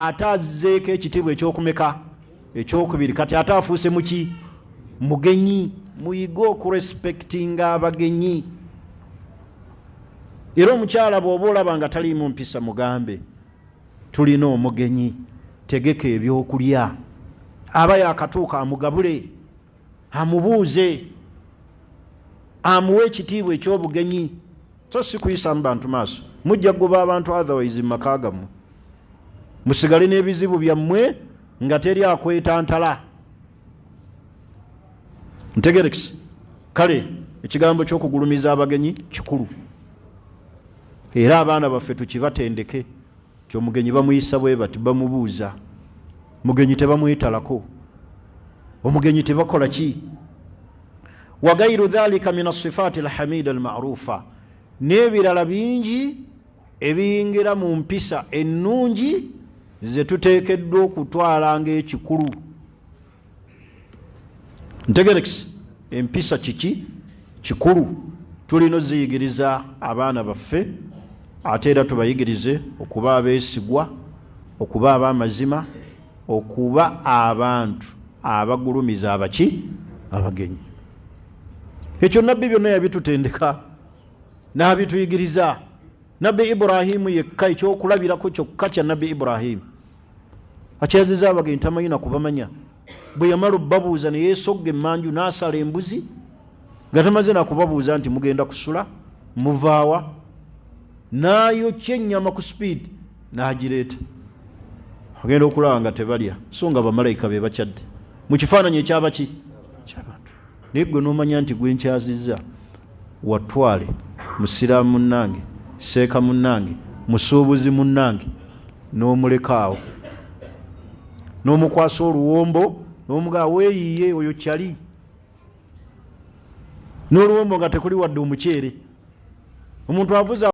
atazzeeko ekitiibwa ekyokumeka ekyokubiri kati ate afuuse muki mugenyi. Muyige okurespektinga abagenyi. Era omukyala bw'oba olaba nga taliimu mpisa mugambe tulina omugenyi, tegeka ebyokulya, aba yakatuuka amugabule, amubuuze, amuwe ekitiibwa ekyobugenyi. So si kuyisa mu bantu maaso, mujja kugoba abantu otherwise maka gammwe musigale n'ebizibu byammwe nga teri akwetantala. Ntegerekisi kale ekigambo ky'okugulumiza abagenyi kikulu, era abaana baffe tukibatendeke. Kyomugenyi bamuyisa bwe bati, bamubuuza. Mugenyi tebamwetalako, omugenyi tebakola ki. Wa gairu dhalika min as-sifati al-hamida al-ma'rufa, n'ebirala bingi ebiyingira mu mpisa ennungi ze tuteekeddwa okutwala ng'ekikulu. Ntegerekisi empisa kiki kikulu, tulina oziyigiriza abaana baffe, ate era tubayigirize okuba abeesigwa, okuba ab'amazima, okuba abantu abagulumiza abaki abagenyi. Ekyo nabbi byonna yabitutendeka n'abituyigiriza. Nabbi Ibrahimu yekka ekyokulabirako kyokka kya nabbi Ibrahimu akyaziza abagenyi tamanyi na kubamanya. Bwe yamala obbabuuza ne yeesogga emmanju n'asala embuzi nga tamaze na kubabuuza nti mugenda kusula muvaawa, n'ayokya ennyama ku speed n'agireeta. Agenda okulaba nga tebalya, so nga bamalayika be bakyadde mu kifaananyi ekyabaki ky'abantu. Naye gwe n'omanya nti gwe nkyazizza, watwale musiraamu munnange, seeka munnange, musuubuzi munnange, n'omulekaawo, n'omukwasa oluwombo n'omugaa weeyiye oyo kyali, n'oluwombo nga tekuli wadde omuceere. Omuntu avuza